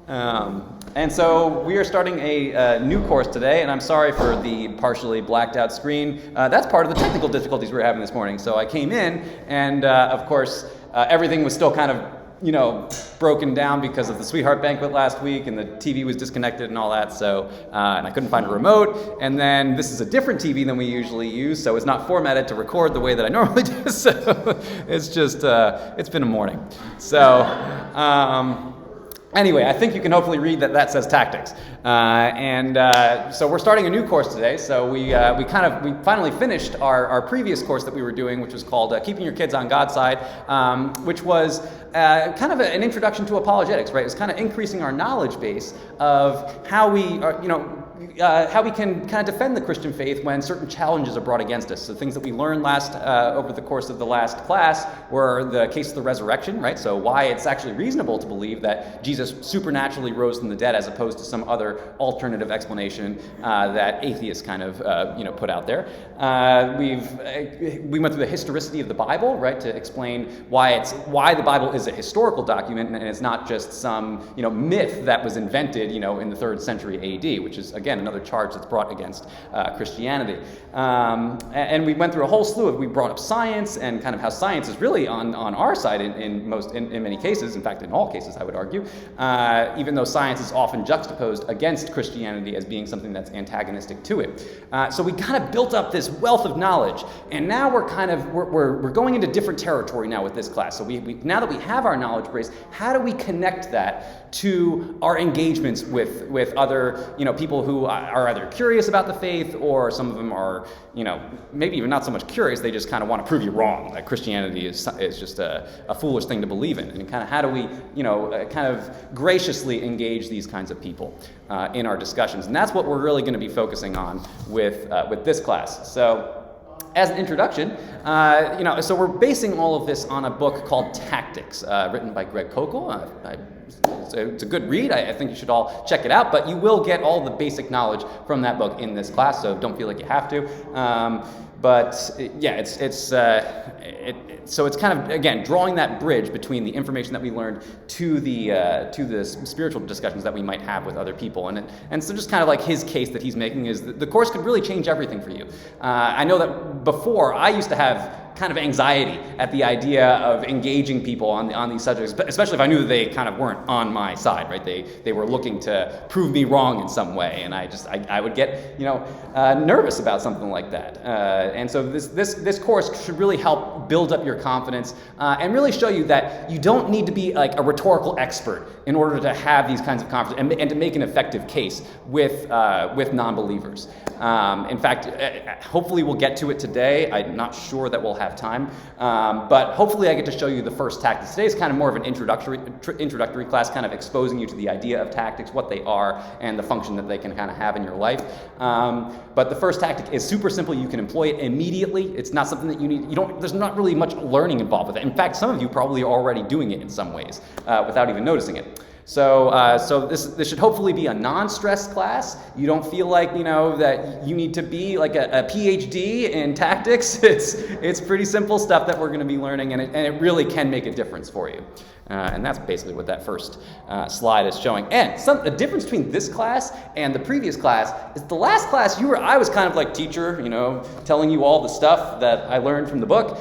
And so we are starting a new course today, and I'm sorry for the partially blacked out screen. That's part of the technical difficulties we were having this morning. So I came in, and of course, everything was still kind of, broken down because of the Sweetheart Banquet last week, and the TV was disconnected and all that. So, and I couldn't find a remote. And then this is a different TV than we usually use, so it's not formatted to record the way that I normally do. So it's just, it's been a morning. So. Anyway, I think you can hopefully read that says tactics, so we're starting a new course today. So we finally finished our previous course that we were doing, which was called Keeping Your Kids on God's Side, which was kind of an introduction to apologetics, right? It was kind of increasing our knowledge base of how we are, how we can kind of defend the Christian faith when certain challenges are brought against us. So things that we learned over the course of the last class were the case of the resurrection, right? So why it's actually reasonable to believe that Jesus supernaturally rose from the dead as opposed to some other alternative explanation that atheists kind of put out there. We went through the historicity of the Bible, right, to explain why the Bible is a historical document and it's not just some myth that was invented in the 3rd century A.D., which is again another charge that's brought against Christianity. And we went through a whole slew of, we brought up science and kind of how science is really on our side in many cases, in fact in all cases I would argue, even though science is often juxtaposed against Christianity as being something that's antagonistic to it. So we kind of built up this wealth of knowledge, and now we're going into different territory now with this class. So we now that we have our knowledge base, how do we connect that to our engagements with other people who are either curious about the faith, or some of them are maybe even not so much curious, they just kind of want to prove you wrong, that Christianity is just a foolish thing to believe in. And kind of how do we kind of graciously engage these kinds of people in our discussions. And that's what we're really going to be focusing on with this class. So as an introduction, so we're basing all of this on a book called Tactics, written by Greg Koukl. It's a good read. I think you should all check it out, but you will get all the basic knowledge from that book in this class, so don't feel like you have to. So it's kind of, again, drawing that bridge between the information that we learned to the spiritual discussions that we might have with other people. And so just kind of like his case that he's making is that the course could really change everything for you. I know that before I used to have kind of anxiety at the idea of engaging people on these subjects, especially if I knew that they kind of weren't on my side, right? They were looking to prove me wrong in some way, and I would get nervous about something like that. And so this course should really help build up your confidence and really show you that you don't need to be like a rhetorical expert in order to have these kinds of conferences and to make an effective case with non-believers. In fact, hopefully we'll get to it today. I'm not sure that we'll have time, but hopefully I get to show you the first tactics. Today is kind of more of an introductory class, kind of exposing you to the idea of tactics, what they are, and the function that they can kind of have in your life. But the first tactic is super simple. You can employ it immediately. It's not something that you need. There's not really much learning involved with it. In fact, some of you probably are already doing it in some ways without even noticing it. So this should hopefully be a non-stress class. You don't feel like that you need to be like a PhD in tactics. It's pretty simple stuff that we're going to be learning, and it really can make a difference for you. And that's basically what that first slide is showing. And the difference between this class and the previous class is the last class I was kind of like teacher, telling you all the stuff that I learned from the book,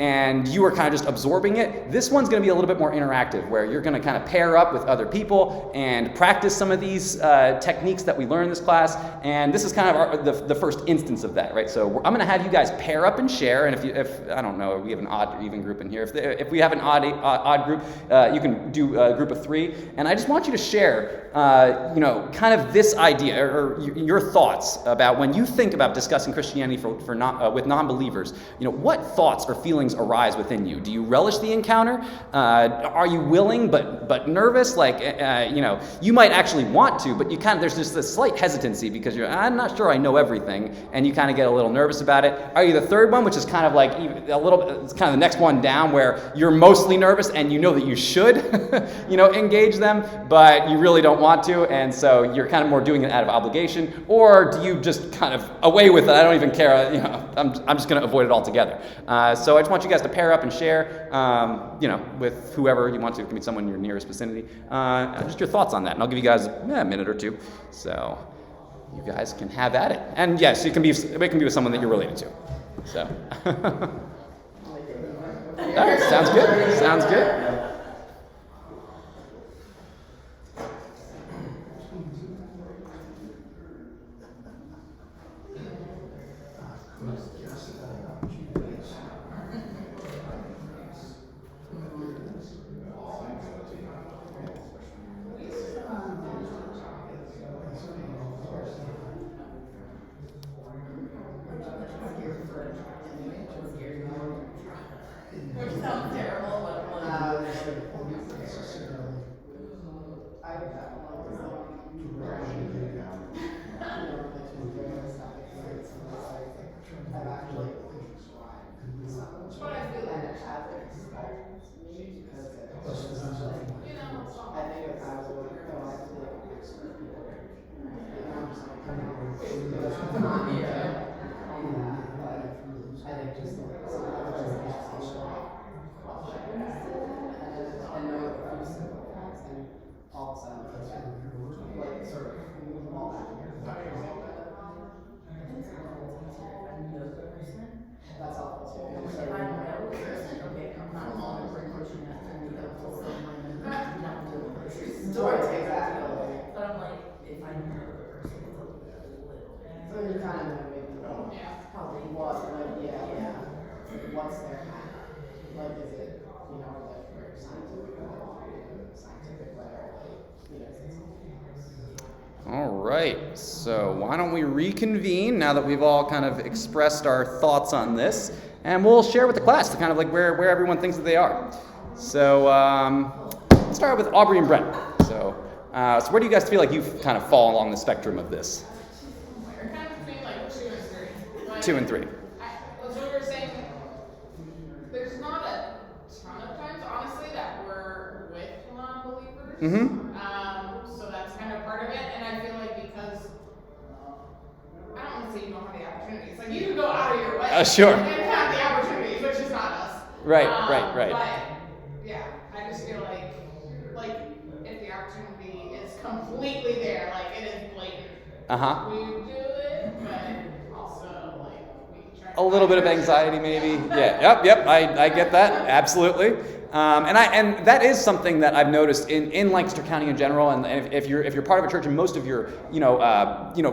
and you were kind of just absorbing it. This one's going to be a little bit more interactive, where you're going to kind of pair up with other people and practice some of these techniques that we learned in this class. And this is kind of the first instance of that, right? So I'm going to have you guys pair up and share. And if I don't know, we have an odd or even group in here. If we have an odd group, you can do a group of 3. And I just want you to share, kind of this idea or your thoughts about when you think about discussing Christianity with non-believers. What thoughts or feelings arise within you? Do you relish the encounter? Are you willing but nervous? You might actually want to, but there's just this slight hesitancy because I'm not sure I know everything, and you kind of get a little nervous about it. Are you the third one, which is kind of like it's kind of the next one down, where you're mostly nervous nervous and you know that you should, engage them, but you really don't want to, and so you're kind of more doing it out of obligation, or do you just kind of away with it? I don't even care. I'm just going to avoid it altogether. So I just want you guys to pair up and share, with whoever you want to. It can be someone in your nearest vicinity. Just your thoughts on that, and I'll give you guys a minute or two. So you guys can have at it. And yes, it can be with someone that you're related to. So. All right, sounds good. Sounds good. Which sounds terrible, but that's helpful too. If I know the person, okay, I'm not longer coaching that to meet up till someone not to the grocery store. Exactly. But I'm like, if I know the person, it's a little bit. So you kind of know maybe How they what, like, yeah. What's their kind of, like, is it, like, very scientific way, like, All right, so why don't we reconvene now that we've all kind of expressed our thoughts on this, and we'll share with the class to kind of like where everyone thinks that they are. So let's start with Aubrey and Brent. So where do you guys feel like you kind of fall along the spectrum of this? We're kind of between like 2 and 3. Like, 2 and 3. As we were saying, there's not a ton of times, honestly, that we're with non-believers. Mm-hmm. So that's kind of part of it, and I feel like because I don't want to say you don't have the opportunities. Like you can go out of your way Sure. and have the opportunities, which is not us. Right. But yeah, I just feel like if the opportunity is completely there, like it is blatant, we do it, but also like we try. A little bit of anxiety, maybe. Yeah. Yep. I get that. Absolutely. And that is something that I've noticed in Lancaster County in general. And if you're part of a church and most of your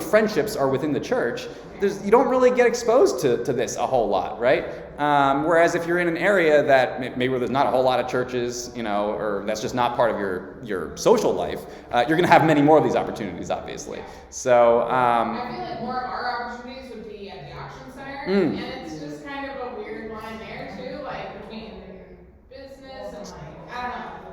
friendships are within the church, you don't really get exposed to this a whole lot, right? Whereas if you're in an area that maybe where there's not a whole lot of churches, or that's just not part of your social life, you're going to have many more of these opportunities, obviously. So I feel like more of our opportunities would be at the auction center, and it's just kind of a weird line there too, like between business and like I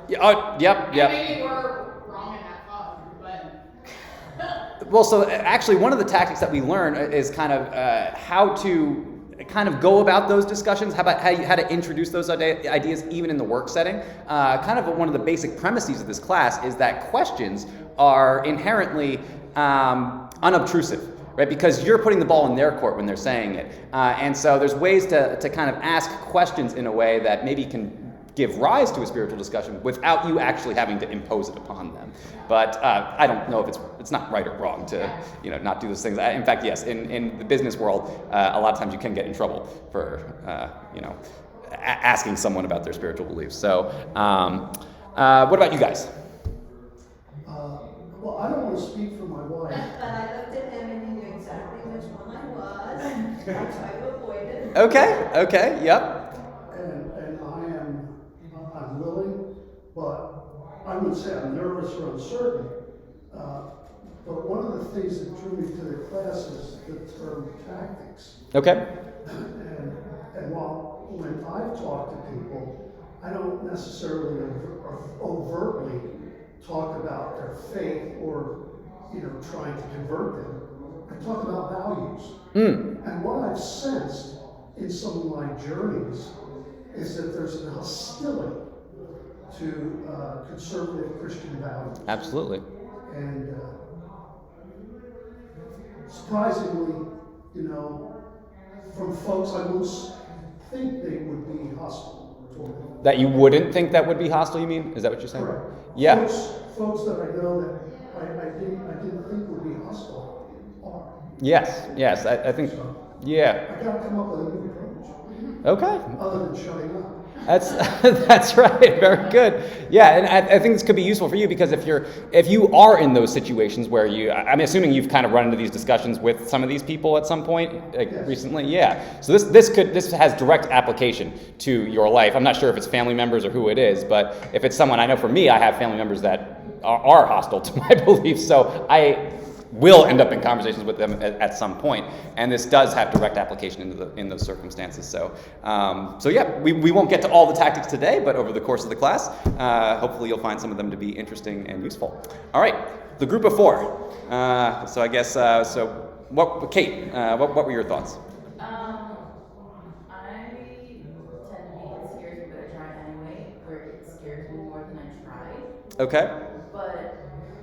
don't know. Yep. And maybe we're wrong in that thought, but. Well, so actually one of the tactics that we learn is kind of how to kind of go about those discussions, how to introduce those ideas even in the work setting. Kind of one of the basic premises of this class is that questions are inherently unobtrusive, right? Because you're putting the ball in their court when they're saying it. And so there's ways to kind of ask questions in a way that maybe can give rise to a spiritual discussion without you actually having to impose it upon them. But I don't know if it's not right or wrong to not do those things. In fact, yes, in the business world, a lot of times you can get in trouble for asking someone about their spiritual beliefs. So what about you guys? Well, I don't want to speak for my wife. But I looked at him and he knew exactly which one I was. I tried to avoid it. Okay, yep. And I'm willing, but I would say I'm nervous or uncertain. But one of the things that drew me to the class is the term tactics. Okay. And while when I've talked to people, I don't necessarily overtly talk about their faith or trying to convert them. I talk about values. And what I've sensed in some of my journeys is that there's an hostility to conservative Christian values. Absolutely. And surprisingly, from folks I wouldn't think they would be hostile toward me. That you wouldn't think that would be hostile, you mean? Is that what you're saying? Correct. Yeah. Folks that I know that I didn't think would be hostile are. Yes, I think, yeah. I gotta come up with a new approach, Okay. other than shutting up. That's right. Very good. Yeah, and I think this could be useful for you because if you are in those situations where I'm assuming you've kind of run into these discussions with some of these people at some point Yes. recently. Yeah. So this has direct application to your life. I'm not sure if it's family members or who it is, but if it's someone, I know for me, I have family members that are hostile to my beliefs, so I will end up in conversations with them at some point, and this does have direct application in those circumstances. So yeah, we won't get to all the tactics today, but over the course of the class, hopefully you'll find some of them to be interesting and useful. All right, the group of four. So I guess Kate, what were your thoughts? I tend to be insecure, but I try anyway, where it scares me more than I try. Okay. But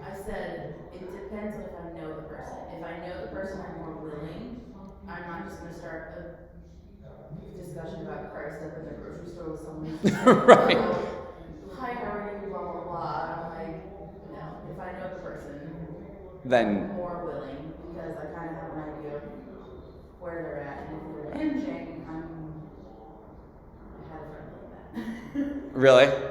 I said it depends on if I know the person. If I know the person, I'm more willing. I'm not just going to start a discussion about Christ up in the grocery store with someone. Right. Hi, how are you? Blah blah blah. I'm like, no. If I know the person, Then I'm more willing because I kind of have an idea of where they're at, and if they're hinging, I had a friend like that. really. Yeah.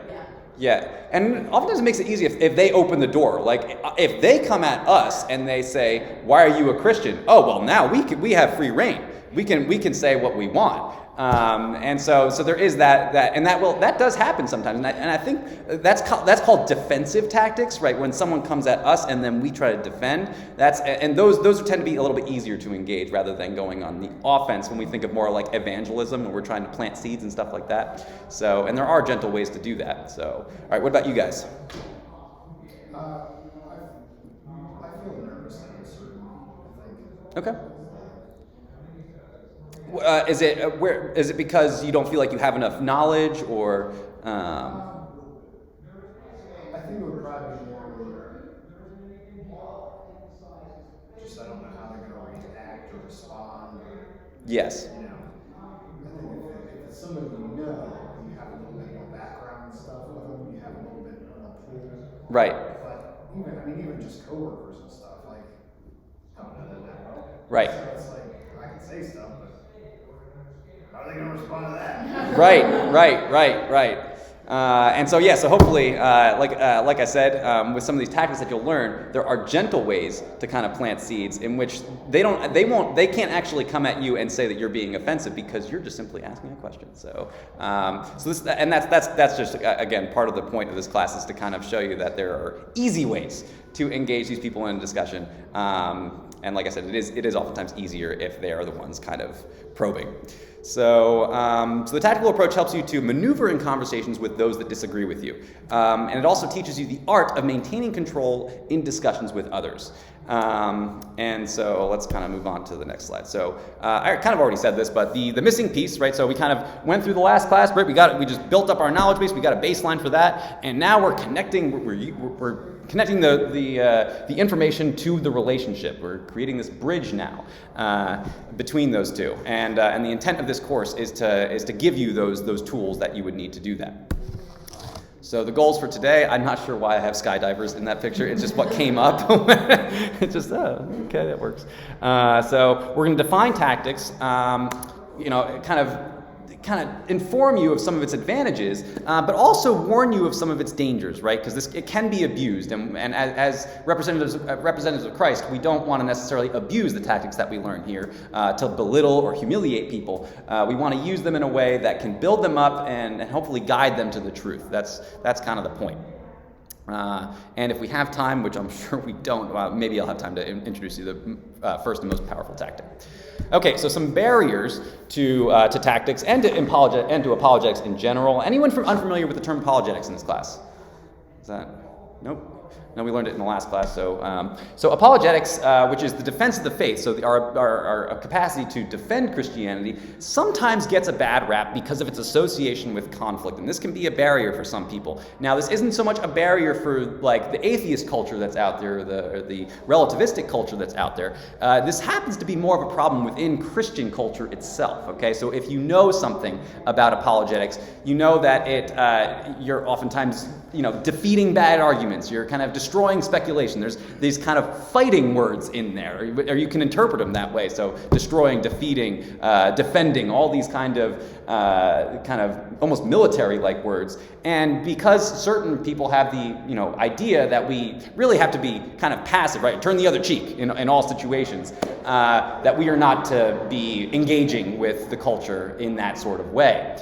Yeah, and oftentimes it makes it easy if they open the door. Like, if they come at us and they say, "Why are you a Christian?" Oh, well, now we have free reign. We can say what we want. And so there is that does happen sometimes. And I think that's called defensive tactics, right? When someone comes at us and then we try to defend. Those tend to be a little bit easier to engage rather than going on the offense when we think of more like evangelism, when we're trying to plant seeds and stuff like that. So, and there are gentle ways to do that. So, all right, what about you guys? I feel nervous and uncertain, I think. Okay. Is it because you don't feel like you have enough knowledge, or? I think it would probably be more just I don't know how they're going to react or respond. Yes. I think if it's somebody you know, you have a little bit more background and stuff with them, you have a little bit of a pull. Right. But even just coworkers and stuff, like, don't know that. Right. So it's like, I can say stuff, but how are they going to respond to that? Right. And so so hopefully, like I said, with some of these tactics that you'll learn, there are gentle ways to kind of plant seeds in which they can't actually come at you and say that you're being offensive because you're just simply asking a question. So, that's just again part of the point of this class is to kind of show you that there are easy ways to engage these people in a discussion. And like I said, it is oftentimes easier if they are the ones kind of probing. So the tactical approach helps you to maneuver in conversations with those that disagree with you. And it also teaches you the art of maintaining control in discussions with others. And so let's kind of move on to the next slide. So I kind of already said this, but the missing piece, right? So we kind of went through the last class, right? We just built up our knowledge base. We got a baseline for that, and now we're connecting. We're connecting the information to the relationship. We're creating this bridge now between those two, and the intent of this course is to give you those tools that you would need to do that. So the goals for today, I'm not sure why I have skydivers in that picture. It's just what came up. It's just, okay, that works. So we're going to define tactics, kind of inform you of some of its advantages, but also warn you of some of its dangers, right? Because it can be abused, and as representatives of Christ, we don't want to necessarily abuse the tactics that we learn here to belittle or humiliate people. We want to use them in a way that can build them up and hopefully guide them to the truth. That's kind of the point. And if we have time, which I'm sure we don't, maybe I'll have time to introduce you the first and most powerful tactic. Okay, so some barriers to tactics and to apologetics in general. Anyone unfamiliar with the term apologetics in this class? Nope. No, we learned it in the last class. So apologetics, which is the defense of the faith, so our capacity to defend Christianity, sometimes gets a bad rap because of its association with conflict, and this can be a barrier for some people. Now, this isn't so much a barrier for like the atheist culture that's out there, or the relativistic culture that's out there. This happens to be more of a problem within Christian culture itself. Okay, so if you know something about apologetics, you know that you're oftentimes defeating bad arguments. You're kind of destroying speculation. There's these kind of fighting words in there, or you can interpret them that way. So destroying, defeating, defending, all these kind of almost military-like words. And because certain people have the idea that we really have to be kind of passive, right? Turn the other cheek in all situations. That we are not to be engaging with the culture in that sort of way.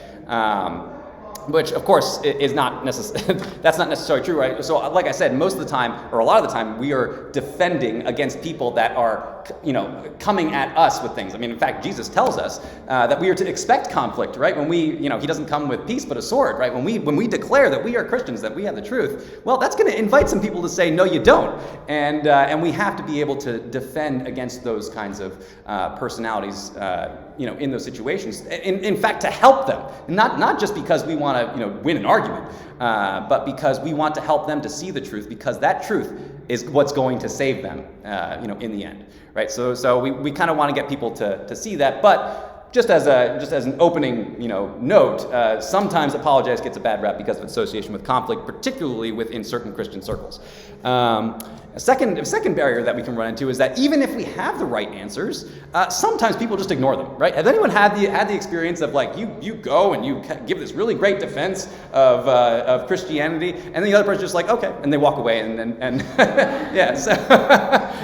Which, of course, is not that's not necessarily true, right? So, like I said, most of the time, or a lot of the time, we are defending against people that are, coming at us with things. I mean, in fact, Jesus tells us that we are to expect conflict, right? When he doesn't come with peace but a sword, right? When we declare that we are Christians, that we have the truth, well, that's going to invite some people to say, no, you don't. And we have to be able to defend against those kinds of personalities, in those situations. In fact, to help them, not just because we want to, win an argument, but because we want to help them to see the truth, because that truth is what's going to save them, in the end, right? So we kind of want to get people to see that, but just as an opening, note, sometimes apologetics gets a bad rap because of association with conflict, particularly within certain Christian circles. A second barrier that we can run into is that even if we have the right answers, sometimes people just ignore them, right? Has anyone had the experience of like you go and you give this really great defense of Christianity, and then the other person's just like, okay, and they walk away, and yeah, so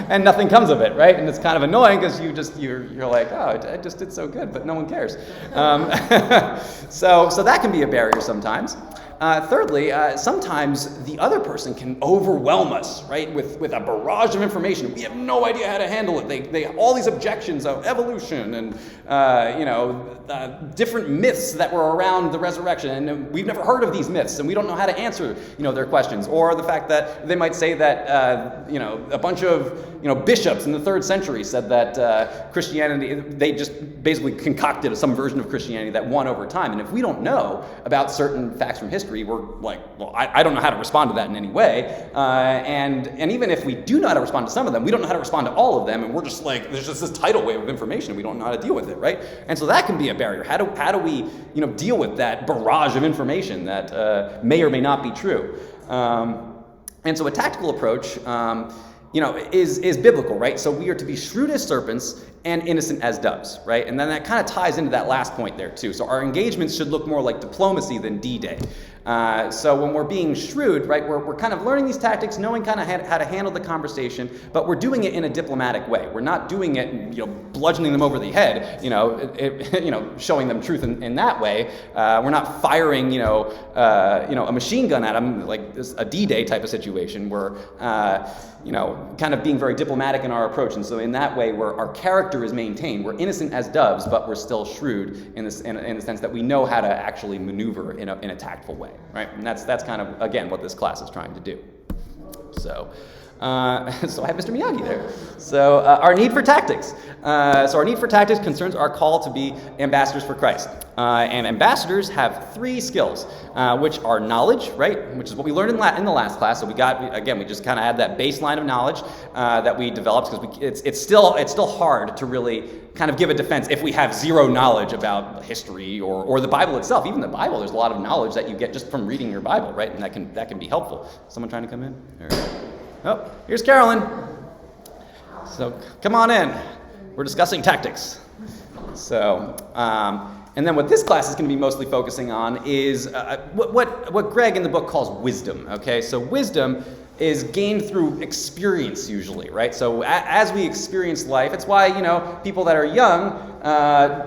and nothing comes of it, right? And it's kind of annoying because you're like, oh, I just did so good, but no one cares. So that can be a barrier sometimes. Thirdly, sometimes the other person can overwhelm us, right, with a barrage of information. We have no idea how to handle it. They all these objections of evolution and different myths that were around the resurrection, and we've never heard of these myths, and we don't know how to answer their questions. Or the fact that they might say that a bunch of bishops in the 3rd century said that Christianity, they just basically concocted some version of Christianity that won over time. And if we don't know about certain facts from history, we're like, well, I don't know how to respond to that in any way. And even if we do know how to respond to some of them, we don't know how to respond to all of them. And we're just like, there's just this tidal wave of information. We don't know how to deal with it, right? And so that can be a barrier. How do we deal with that barrage of information that may or may not be true? And so a tactical approach is biblical, right? So we are to be shrewd as serpents and innocent as doves, right? And then that kind of ties into that last point there too. So our engagements should look more like diplomacy than D-Day. So when we're being shrewd, right, we're kind of learning these tactics, knowing kind of how to handle the conversation, but we're doing it in a diplomatic way. We're not doing it, bludgeoning them over the head, showing them truth in that way. We're not firing, a machine gun at them like a D-Day type of situation. We're, kind of being very diplomatic in our approach, and so in that way, our character is maintained. We're innocent as doves, but we're still shrewd in the sense that we know how to actually maneuver in a tactful way. Right, and that's kind of, again, what this class is trying to do. So I have Mr. Miyagi there. So our need for tactics. So our need for tactics concerns our call to be ambassadors for Christ. And ambassadors have 3 skills, which are knowledge, right, which is what we learned in the last class. So we just kind of had that baseline of knowledge that we developed, because it's still hard to really kind of give a defense if we have zero knowledge about history or the Bible itself. Even the Bible, there's a lot of knowledge that you get just from reading your Bible, right? And that can be helpful. Someone trying to come in? Oh, here's Carolyn. So come on in. We're discussing tactics. So, and then what this class is going to be mostly focusing on is what Greg in the book calls wisdom. Okay, so wisdom is gained through experience usually, right? So as we experience life, it's why, people that are young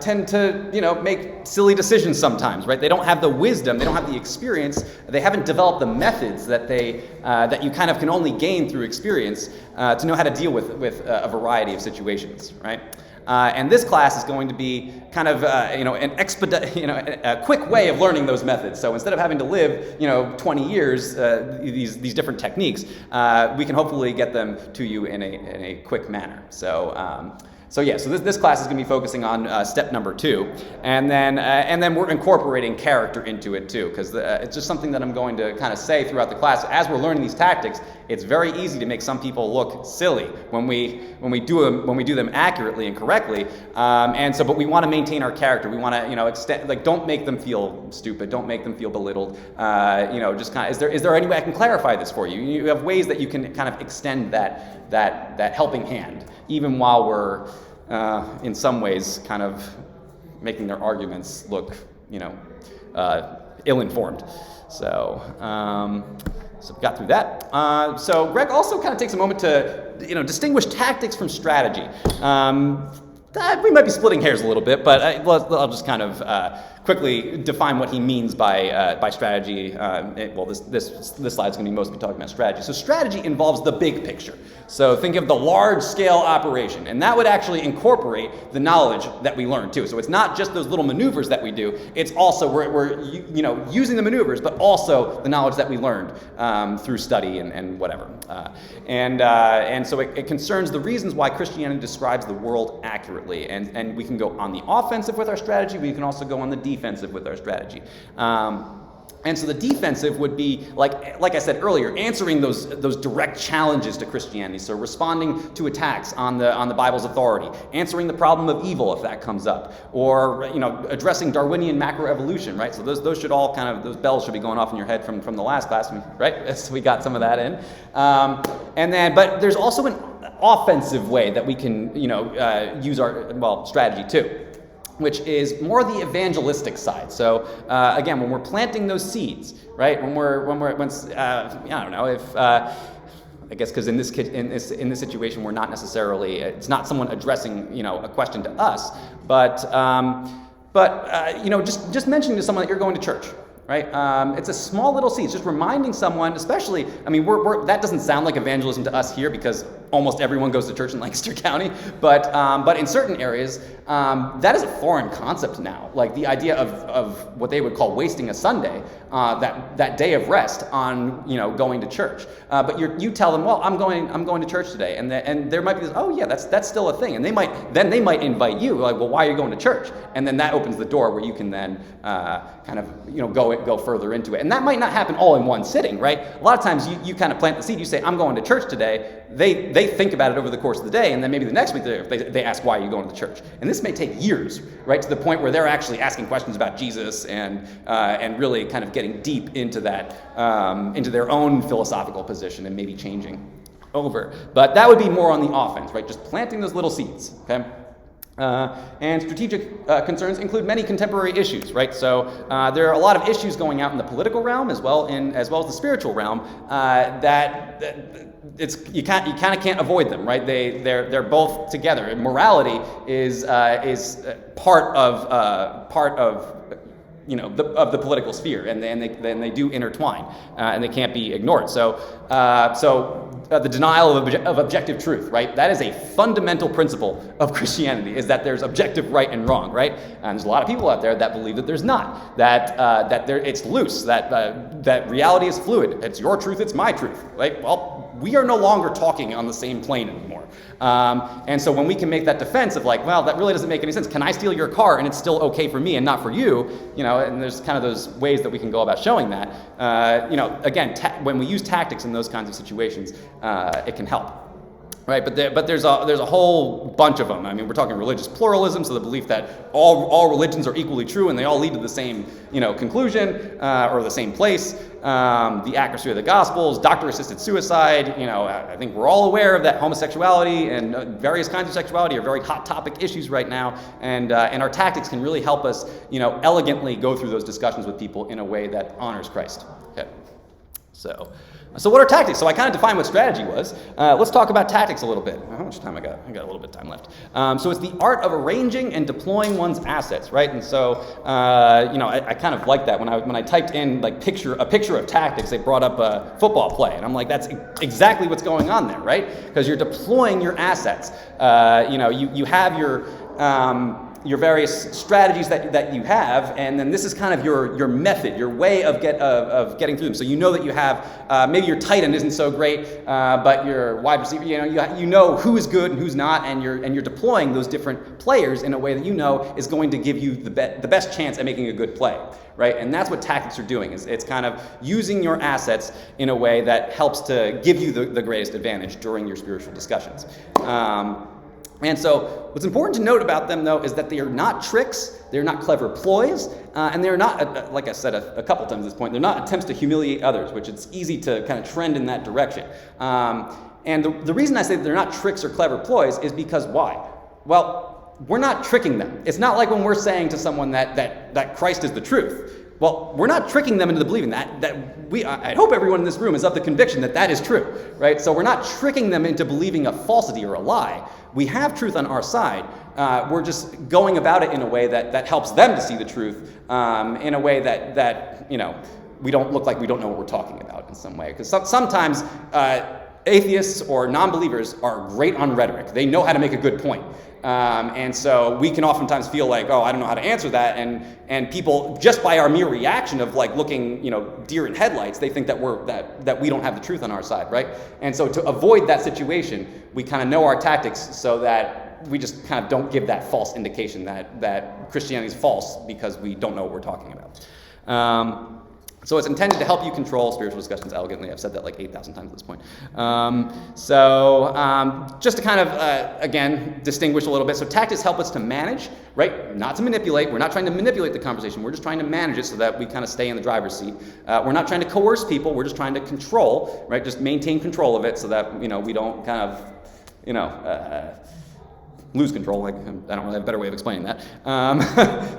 tend to, make silly decisions sometimes, right? They don't have the wisdom, they don't have the experience, they haven't developed the methods that that you kind of can only gain through experience to know how to deal with a variety of situations, right? And this class is going to be kind of a quick way of learning those methods. So instead of having to live 20 years these different techniques, we can hopefully get them to you in a quick manner. So this class is going to be focusing on step number 2, and then we're incorporating character into it too, because it's just something that I'm going to kind of say throughout the class. As we're learning these tactics, it's very easy to make some people look silly when we do them accurately and correctly. But we want to maintain our character. We want to extend, don't make them feel stupid. Don't make them feel belittled. Just kind of, is there any way I can clarify this for you? You have ways that you can kind of extend that helping hand, even while we're in some ways kind of making their arguments look ill-informed. So we got through that. So Greg also kind of takes a moment to distinguish tactics from strategy. We might be splitting hairs a little bit, but I'll just kind of quickly define what he means by strategy. This slide is going to be mostly talking about strategy. So strategy involves the big picture. So think of the large-scale operation, and that would actually incorporate the knowledge that we learn too. So it's not just those little maneuvers that we do. It's also we're using the maneuvers, but also the knowledge that we learned through study and whatever. And so it concerns the reasons why Christianity describes the world accurately. And we can go on the offensive with our strategy. We can also go on the defensive with our strategy. And so the defensive would be, like I said earlier, answering those direct challenges to Christianity. So responding to attacks on the Bible's authority, answering the problem of evil if that comes up, or addressing Darwinian macroevolution, right? So those should all those bells should be going off in your head from the last class, right? So we got some of that in. But there's also an offensive way that we can use our strategy too, which is more the evangelistic side. So again, when we're planting those seeds, right? I don't know if I guess because in this situation we're not necessarily, it's not someone addressing a question to us, but just mentioning to someone that you're going to church. Right? It's a small little seed. It's just reminding someone, especially, that doesn't sound like evangelism to us here because almost everyone goes to church in Lancaster County, but in certain areas, that is a foreign concept now. Like the idea of what they would call wasting a Sunday, that day of rest on, going to church. But you tell them, well, I'm going to church today, and there might be this, oh yeah, that's still a thing, and they might invite you, like, well, why are you going to church? And then that opens the door where you can then go further into it. And that might not happen all in one sitting, right? A lot of times you kind of plant the seed, you say, I'm going to church today. They think about it over the course of the day, and then maybe the next week they ask, why are you going to the church? And this may take years, right, to the point where they're actually asking questions about Jesus and really kind of getting deep into that, into their own philosophical position and maybe changing over. But that would be more on the offense, right? Just planting those little seeds, okay? And strategic concerns include many contemporary issues, right? So there are a lot of issues going out in the political realm as well as the spiritual realm that you kind of can't avoid them, right? They're both together. And morality is part of the political sphere, and they do intertwine, and they can't be ignored. So the denial of objective truth, right? That is a fundamental principle of Christianity, is that there's objective right and wrong, right? And there's a lot of people out there that believe that there's not, that it's loose, that reality is fluid. It's your truth, it's my truth, right? Well, we are no longer talking on the same plane anymore. And so when we can make that defense of like, well, that really doesn't make any sense. Can I steal your car and it's still okay for me and not for you? And there's kind of those ways that we can go about showing that. Again, when we use tactics in those kinds of situations, it can help. Right, but there's a whole bunch of them. We're talking religious pluralism, so the belief that all religions are equally true and they all lead to the same, conclusion or the same place. The accuracy of the Gospels, doctor-assisted suicide. I think we're all aware of that. Homosexuality and various kinds of sexuality are very hot topic issues right now, and our tactics can really help us, elegantly go through those discussions with people in a way that honors Christ. Okay, so. So what are tactics? So I kind of defined what strategy was. Let's talk about tactics a little bit. How much time I got? I got a little bit of time left. So it's the art of arranging and deploying one's assets, right? And so, I kind of like that. When I typed in like a picture of tactics, it brought up a football play. And I'm like, that's exactly what's going on there, right? Because you're deploying your assets. You have your various strategies that you have, and then this is kind of your method, your way of getting through them. So you know that you have, maybe your tight end isn't so great, but your wide receiver, you know who is good and who's not, and you're deploying those different players in a way that you know is going to give you the best chance at making a good play, right? And that's what tactics are doing. It's kind of using your assets in a way that helps to give you the greatest advantage during your spiritual discussions. And so what's important to note about them, though, is that they are not tricks, they're not clever ploys, and they're not, like I said a couple times at this point, they're not attempts to humiliate others, which it's easy to kind of trend in that direction. And the reason I say that they're not tricks or clever ploys is because why? Well, we're not tricking them. It's not like when we're saying to someone that Christ is the truth. Well, we're not tricking them into believing that I hope everyone in this room is of the conviction that is true, right? So we're not tricking them into believing a falsity or a lie. We have truth on our side. We're just going about it in a way that helps them to see the truth, in a way that we don't look like we don't know what we're talking about in some way. Because sometimes atheists or non-believers are great on rhetoric. They know how to make a good point. And so we can oftentimes feel like, I don't know how to answer that, and people, just by our mere reaction of like looking, deer in headlights, they think that we don't have the truth on our side, right? And so to avoid that situation, we kind of know our tactics so that we just kind of don't give that false indication that Christianity is false because we don't know what we're talking about. So it's intended to help you control spiritual discussions elegantly. I've said that like 8,000 times at this point. Just to kind of, again, distinguish a little bit. So tactics help us to manage, right? Not to manipulate. We're not trying to manipulate the conversation. We're just trying to manage it so that we kind of stay in the driver's seat. We're not trying to coerce people. We're just trying to control, right? Just maintain control of it so that, we don't kind of, lose control. I don't really have a better way of explaining that.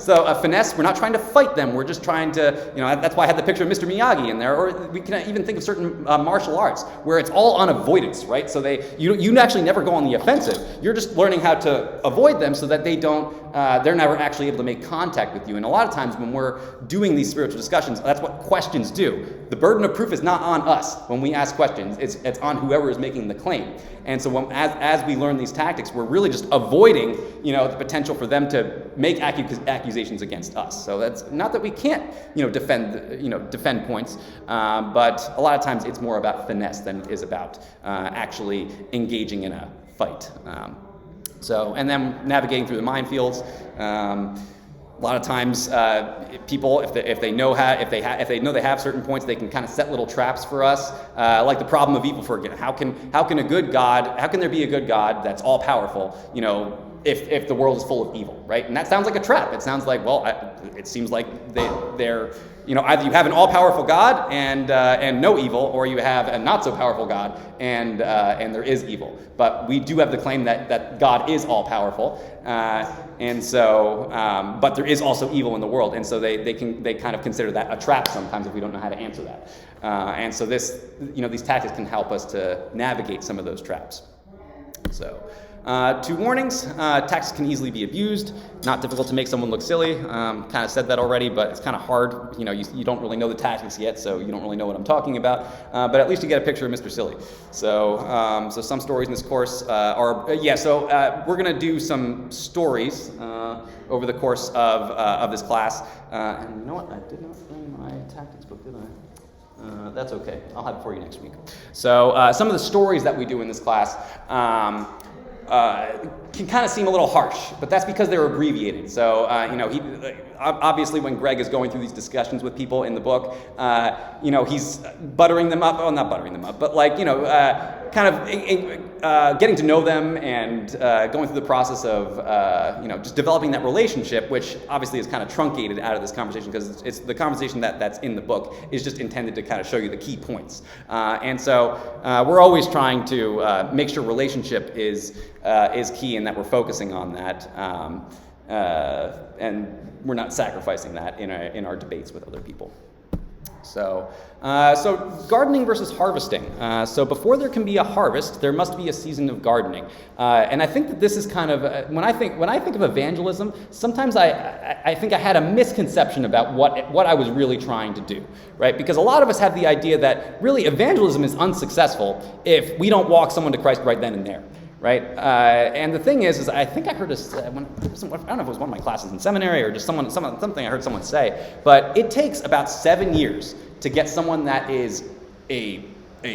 So finesse, we're not trying to fight them. We're just trying to, that's why I had the picture of Mr. Miyagi in there. Or we can even think of certain martial arts where it's all on avoidance, right? So you actually never go on the offensive. You're just learning how to avoid them so that they're never actually able to make contact with you. And a lot of times when we're doing these spiritual discussions, that's what questions do. The burden of proof is not on us when we ask questions. It's on whoever is making the claim. And so as we learn these tactics, we're really just avoiding, the potential for them to make accusations against us. So that's not that we can't, defend points, but a lot of times it's more about finesse than it is about actually engaging in a fight. And then navigating through the minefields. A lot of times, people, if they know they have certain points, they can kind of set little traps for us. Like the problem of evil, for example. How can there be a good God that's all powerful? If the world is full of evil, right? And that sounds like a trap. It sounds like, it seems like they're either you have an all-powerful God and no evil, or you have a not-so-powerful God and there is evil. But we do have the claim that God is all-powerful, and so but there is also evil in the world, and so they kind of consider that a trap sometimes if we don't know how to answer that. And so these tactics can help us to navigate some of those traps. So. 2 warnings. Tactics can easily be abused. Not difficult to make someone look silly. Kind of said that already, but it's kind of hard. You don't really know the tactics yet, so you don't really know what I'm talking about. But at least you get a picture of Mr. Silly. So some stories in this course we're going to do some stories over the course of this class. And you know what? I did not bring my tactics book, did I? That's okay. I'll have it for you next week. So some of the stories that we do in this class can kind of seem a little harsh, but that's because they're abbreviated. So, obviously when Greg is going through these discussions with people in the book, he's buttering them up. Well, not buttering them up, but kind of getting to know them and going through the process of, just developing that relationship, which obviously is kind of truncated out of this conversation because it's the conversation that's in the book is just intended to kind of show you the key points. And so we're always trying to make sure relationship is key and that we're focusing on that. And we're not sacrificing that in our debates with other people. So gardening versus harvesting. So before there can be a harvest, there must be a season of gardening. And I think that this is kind of, when I think of evangelism, sometimes I think I had a misconception about what I was really trying to do, right? Because a lot of us have the idea that really evangelism is unsuccessful if we don't walk someone to Christ right then and there. Right, and the thing is I think I heard this. I don't know if it was one of my classes in seminary or just something I heard someone say. But it takes about 7 years to get someone that is a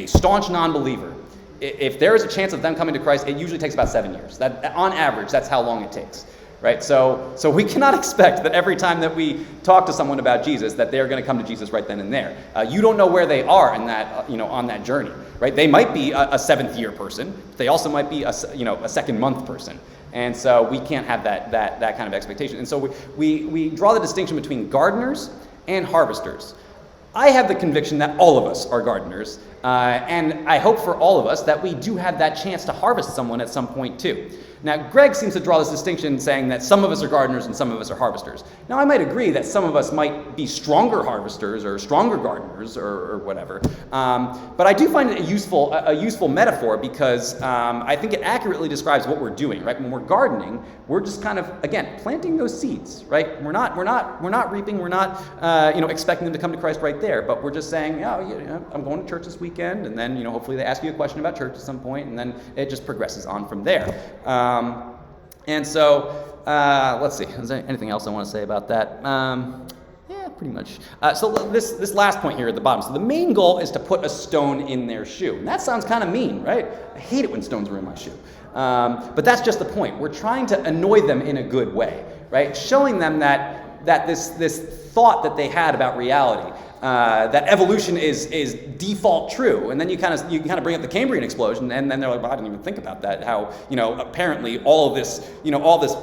staunch non-believer. If there is a chance of them coming to Christ, it usually takes about 7 years. That, on average, that's how long it takes. Right, so we cannot expect that every time that we talk to someone about Jesus, that they're going to come to Jesus right then and there. You don't know where they are in that, on that journey. Right, they might be a seventh year person. They also might be a second month person, and so we can't have that kind of expectation. And so we draw the distinction between gardeners and harvesters. I have the conviction that all of us are gardeners, and I hope for all of us that we do have that chance to harvest someone at some point too. Now, Greg seems to draw this distinction saying that some of us are gardeners and some of us are harvesters. Now, I might agree that some of us might be stronger harvesters or stronger gardeners or whatever, but I do find it a useful metaphor because I think it accurately describes what we're doing. Right, when we're gardening, we're just kind of, again, planting those seeds. Right, we're not reaping, we're not expecting them to come to Christ right there, but we're just saying, I'm going to church this weekend, and then hopefully they ask you a question about church at some point, and then it just progresses on from there. And so, let's see. Is there anything else I want to say about that? Yeah, pretty much. So this last point here at the bottom. So the main goal is to put a stone in their shoe. And that sounds kind of mean, right? I hate it when stones are in my shoe. But that's just the point. We're trying to annoy them in a good way, right? Showing them that this thought that they had about reality, that evolution is default true, and then you kind of bring up the Cambrian explosion, and then they're like, well, I didn't even think about that. How apparently all of this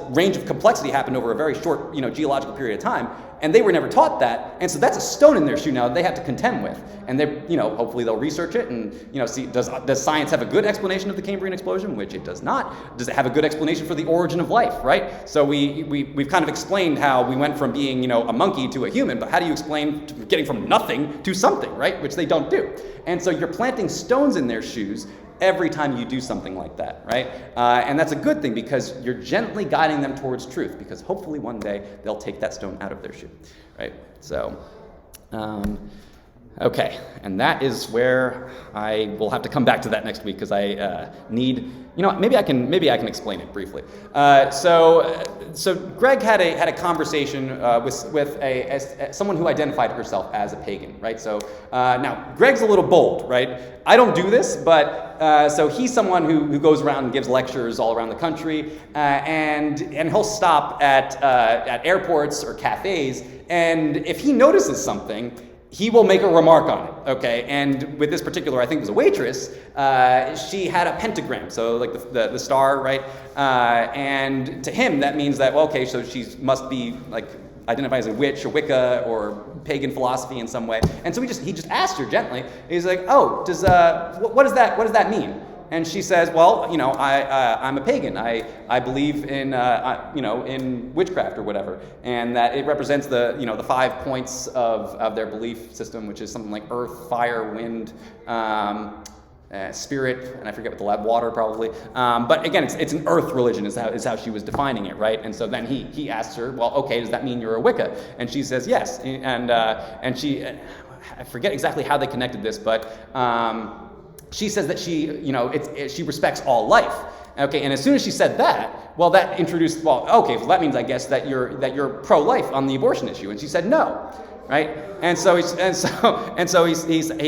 range of complexity happened over a very short geological period of time, and they were never taught that, and so that's a stone in their shoe now that they have to contend with, and they hopefully they'll research it and see does science have a good explanation of the Cambrian explosion, which it does not. Does it have a good explanation for the origin of life, right? So we've kind of explained how we went from being a monkey to a human, but how do you explain getting from nothing to something, right? Which they don't do. And so you're planting stones in their shoes every time you do something like that, right? And that's a good thing because you're gently guiding them towards truth, because hopefully one day they'll take that stone out of their shoe, right? So, okay, and that is where I will have to come back to that next week because I need, maybe I can explain it briefly. So Greg had a conversation with someone who identified herself as a pagan, right? So now Greg's a little bold, right? I don't do this, but so he's someone who goes around and gives lectures all around the country, and he'll stop at airports or cafes, and if he notices something, he will make a remark on it, okay? And with this particular, I think it was a waitress, she had a pentagram, so like the star, right? And to him, that means that, well, okay, so she must be like identified as a witch or Wicca or pagan philosophy in some way. And so he just asked her gently. He's like, oh, what does that mean? And she says, well, I'm a pagan. I believe in in witchcraft or whatever, and that it represents the 5 points of their belief system, which is something like earth, fire, wind, spirit, and I forget what the lab, water probably. But again, it's an earth religion is how she was defining it, right? And so then he asks her, well, okay, does that mean you're a Wicca? And she says yes, and she, I forget exactly how they connected this, but. She says that she respects all life. Okay, and as soon as she said that, well, that introduced, well, okay, so that means I guess that you're pro-life on the abortion issue. And she said no, right? And so he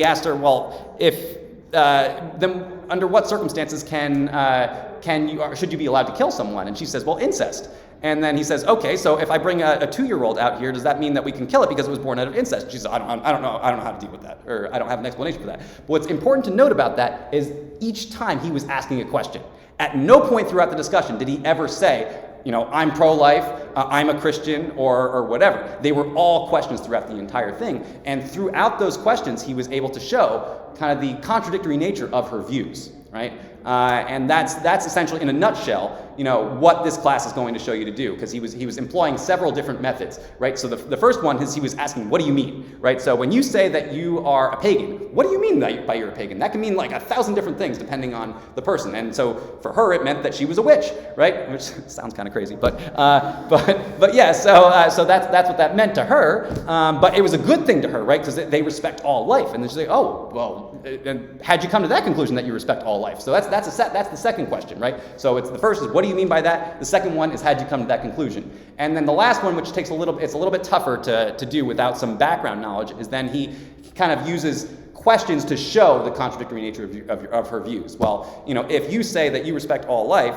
asked her, well, if then under what circumstances should you be allowed to kill someone? And she says, well, incest. And then he says, okay, so if I bring a 2-year-old out here, does that mean that we can kill it because it was born out of incest? She says, I don't know how to deal with that, or I don't have an explanation for that. But what's important to note about that is each time he was asking a question. At no point throughout the discussion did he ever say, I'm pro-life, I'm a Christian, or whatever. They were all questions throughout the entire thing. And throughout those questions, he was able to show kind of the contradictory nature of her views, right? And that's essentially, in a nutshell, what this class is going to show you to do, because he was employing several different methods, right? So the first one is he was asking, what do you mean, right? So when you say that you are a pagan, what do you mean by you're a pagan? That can mean like 1,000 different things depending on the person. And so for her, it meant that she was a witch, right? Which sounds kind of crazy, but yeah. So that's what that meant to her. But it was a good thing to her, right? Because they respect all life, and then she's like, oh, well, and how'd you come to that conclusion that you respect all life? So that's the second question, right? So it's the first is, what do you mean by that? The second one is, how'd you come to that conclusion? And then the last one, which takes it's a little bit tougher to do without some background knowledge, is then he kind of uses questions to show the contradictory nature of her views. Well, if you say that you respect all life,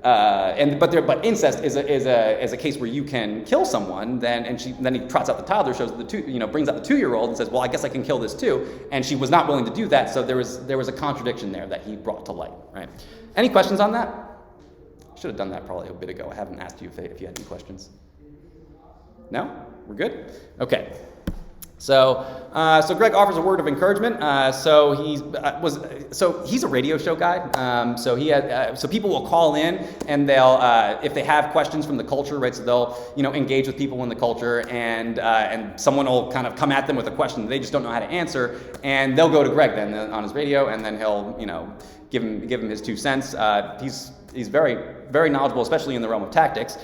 but incest is a case where you can kill someone, then he trots out the toddler, shows brings out the 2-year-old and says, well, I guess I can kill this too, and she was not willing to do that, so there was a contradiction there that he brought to light, right? Any questions on that? I should have done that probably a bit ago. I haven't asked you if you had any questions. No? We're good? Okay. So Greg offers a word of encouragement. So he's a radio show guy. So people will call in, and they'll if they have questions from the culture, right? So they'll engage with people in the culture, and someone will kind of come at them with a question that they just don't know how to answer, and they'll go to Greg then on his radio, and then he'll give him his 2 cents. He's very, very knowledgeable, especially in the realm of tactics.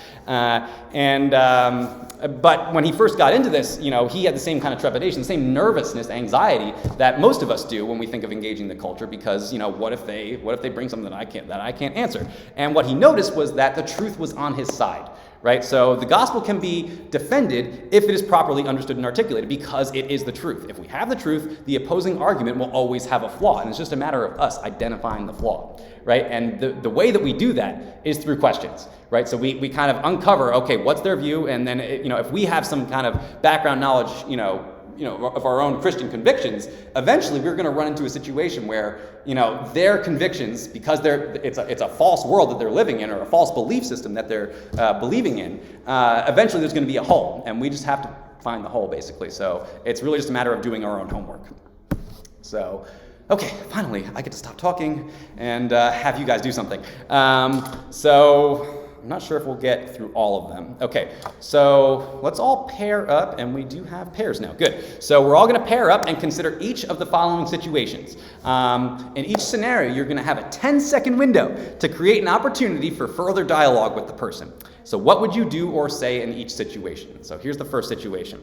But when he first got into this, he had the same kind of trepidation, the same nervousness, anxiety that most of us do when we think of engaging the culture, because what if they bring something that I can't answer? And what he noticed was that the truth was on his side. Right? So the gospel can be defended if it is properly understood and articulated, because it is the truth. If we have the truth, the opposing argument will always have a flaw, and it's just a matter of us identifying the flaw, right? And the way that we do that is through questions, right? So we kind of uncover, okay, what's their view, and then if we have some kind of background knowledge, of our own Christian convictions, eventually we're going to run into a situation where, their convictions, because it's a false world that they're living in, or a false belief system that they're believing in, eventually there's going to be a hole, and we just have to find the hole, basically. So it's really just a matter of doing our own homework. So, okay, finally, I get to stop talking and have you guys do something. I'm not sure if we'll get through all of them. Okay, so let's all pair up, and we do have pairs now. Good. So we're all going to pair up and consider each of the following situations. In each scenario, you're going to have a 10-second window to create an opportunity for further dialogue with the person. So what would you do or say in each situation? So here's the first situation.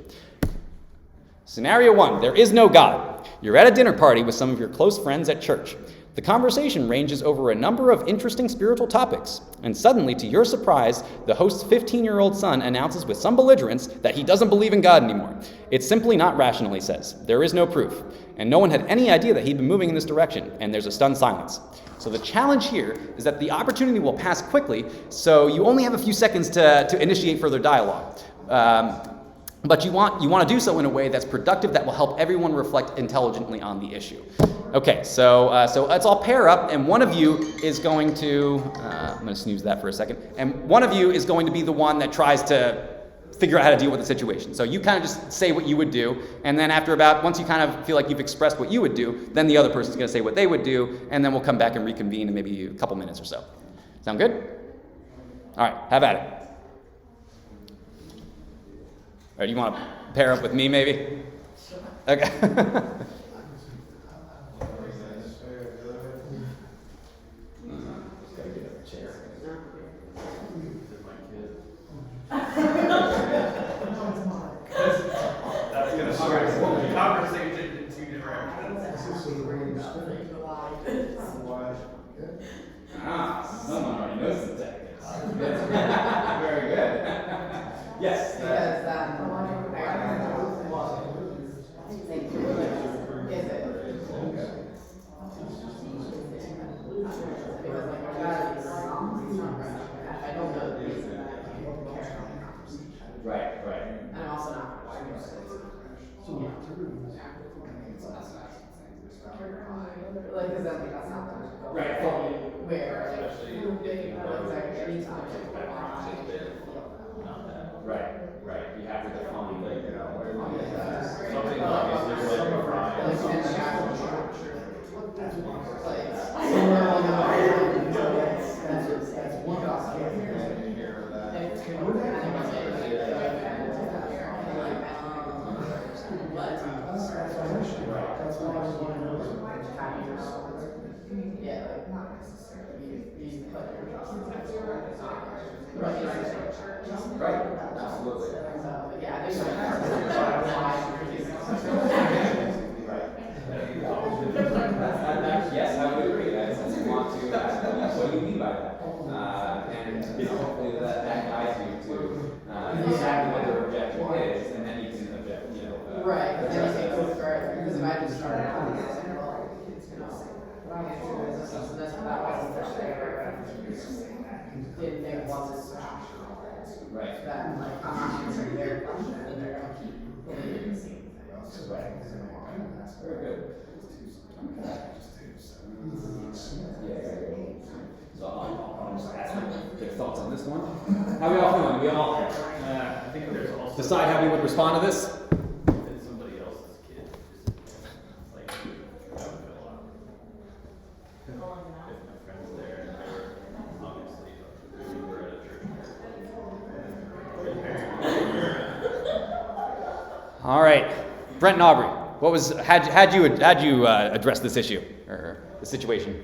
Scenario 1, there is no God. You're at a dinner party with some of your close friends at church. The conversation ranges over a number of interesting spiritual topics, and suddenly, to your surprise, the host's 15-year-old son announces with some belligerence that he doesn't believe in God anymore. It's simply not rational, he says. There is no proof. And no one had any idea that he'd been moving in this direction, and there's a stunned silence. So the challenge here is that the opportunity will pass quickly, so you only have a few seconds to initiate further dialogue. But you want to do so in a way that's productive, that will help everyone reflect intelligently on the issue. Okay, so let's all pair up, and one of you is going to, I'm going to snooze that for a second, and one of you is going to be the one that tries to figure out how to deal with the situation. So you kind of just say what you would do, and then once you kind of feel like you've expressed what you would do, then the other person's going to say what they would do, and then we'll come back and reconvene in maybe a couple minutes or so. Sound good? All right, have at it. Or do you want to pair up with me, maybe? Okay. That's going to start the conversation in 2 directions. Someone already knows the tactics. Very good. Yes. Right. I'm also not. Like, because that's not the Right. where Right. You have to define, Something obviously like a crime. like Right, yeah. Right, absolutely. So, yeah, there's Yes, I would agree. I just want to ask, what do you mean by that? And hopefully that guides you to exactly what the objection is, and then you can object. right, and then you take it further, because if I just started out, I said, well, it's gonna say, what I'm gonna do is this, and this, and that wasn't fair. Didn't think it was as Right. that, like, I'm not answering their question, and they're gonna keep believing the same thing. Right. Very good. So I'll just ask you their thoughts on this one. How are we all feeling? We all I think there's also decide how we would respond to this? if it's somebody else's kid, just like that would feel a lot. If my friend's there and they're obviously we were at a church. All right, Brent and Aubrey. What was had you address this issue or the situation?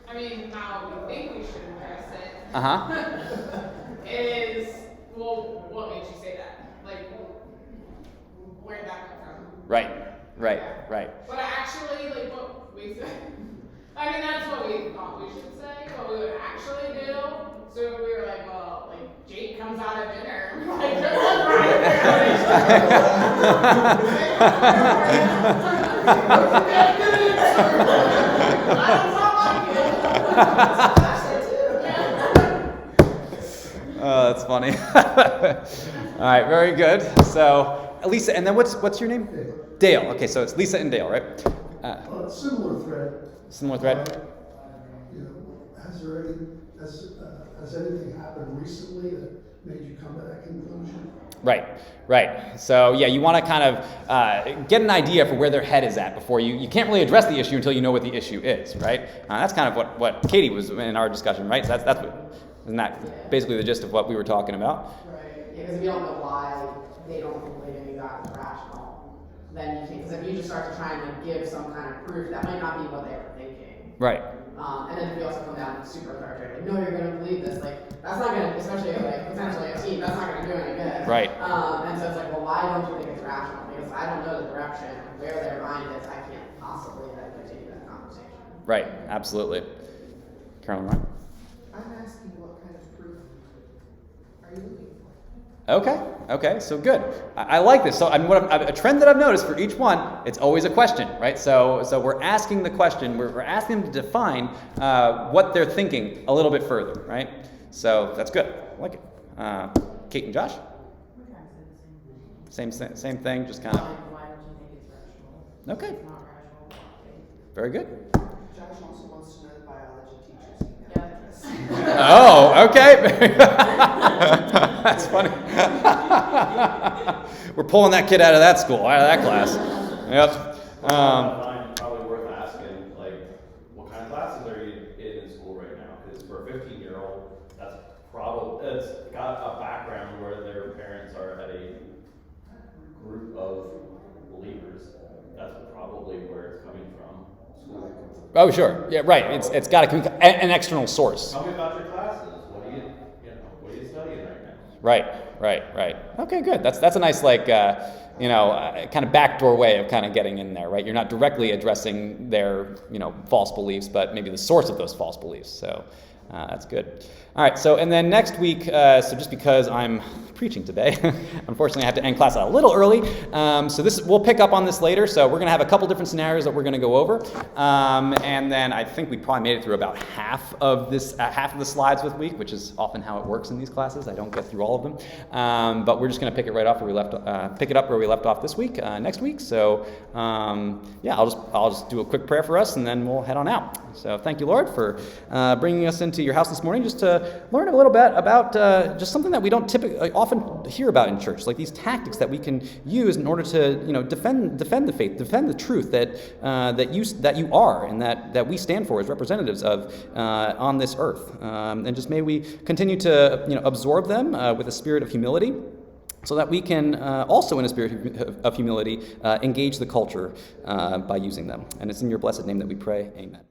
I mean, how we think we should address it. Is, well, what made you say that? Like, where'd that come from? Right. But actually, like, what we said, I mean, that's what we thought we should say, what we would actually do. So we were like, well, like, Jake comes out of dinner, like, good luck right Oh, that's funny. All right, very good. So, Lisa, and then what's your name? Dale. Okay, so it's Lisa and Dale, right? Similar thread. Similar thread. Has anything happened recently that made you come to that conclusion? Right. So yeah, you want to kind of get an idea for where their head is at before you can't really address the issue until you know what the issue is, right? That's kind of what Katie was in our discussion, right? So that's what, isn't that basically the gist of what we were talking about? Right, yeah, because if you don't know why they don't believe in God is rational, then you can't, because if you just start to try and like, give some kind of proof, that might not be what they were thinking. Right. And then if you also come down super authoritarian, like, no, you're going to believe this, like, that's not going to, especially like potentially a team, that's not going to do any good. Right. And so it's like, well, why don't you think it's rational? Because I don't know the direction, where their mind is, I can't possibly then continue that conversation. Right. Absolutely. Carolyn, Ryan. I'm asking what kind of proof are you looking for? Okay, so good. I like this. So a trend that I've noticed for each one, it's always a question, right? So we're asking the question, we're asking them to define what they're thinking a little bit further, right? So that's good. I like it. Kate and Josh? We're trying to say the same thing. Same thing, just kind of. Why don't you think it's rational? Okay, It's not rational. Why? very good. Josh also wants to know the biology teacher's email Yeah. address. Oh, okay. That's funny. We're pulling that kid out of that school, out of that class. Yep. I find probably worth asking, like, what kind of classes are you in school right now? Because for a 15-year-old, that's probably, it's got a background where their parents are at a group of believers. That's probably where it's coming from. School. Oh, sure. Yeah, right. It's got to come an external source. Tell me about your classes. What are you studying right now? Right. Okay, good. That's a nice kind of backdoor way of kind of getting in there, right? You're not directly addressing their, false beliefs, but maybe the source of those false beliefs. So that's good. All right. So and then next week, so just because I'm preaching today, unfortunately I have to end class a little early. So we'll pick up on this later. So we're going to have a couple different scenarios that we're going to go over, and then I think we probably made it through about half of the slides this week, which is often how it works in these classes. I don't get through all of them, but we're just going to pick it right off pick it up where we left off this week, next week. So I'll just do a quick prayer for us, and then we'll head on out. So thank you, Lord, for bringing us into your house this morning, just to learn a little bit about just something that we don't typically often hear about in church, like these tactics that we can use in order to defend the faith, defend the truth that you are and that we stand for as representatives of on this earth. And just may we continue to absorb them with a spirit of humility, so that we can also, in a spirit of humility, engage the culture by using them. And it's in your blessed name that we pray. Amen.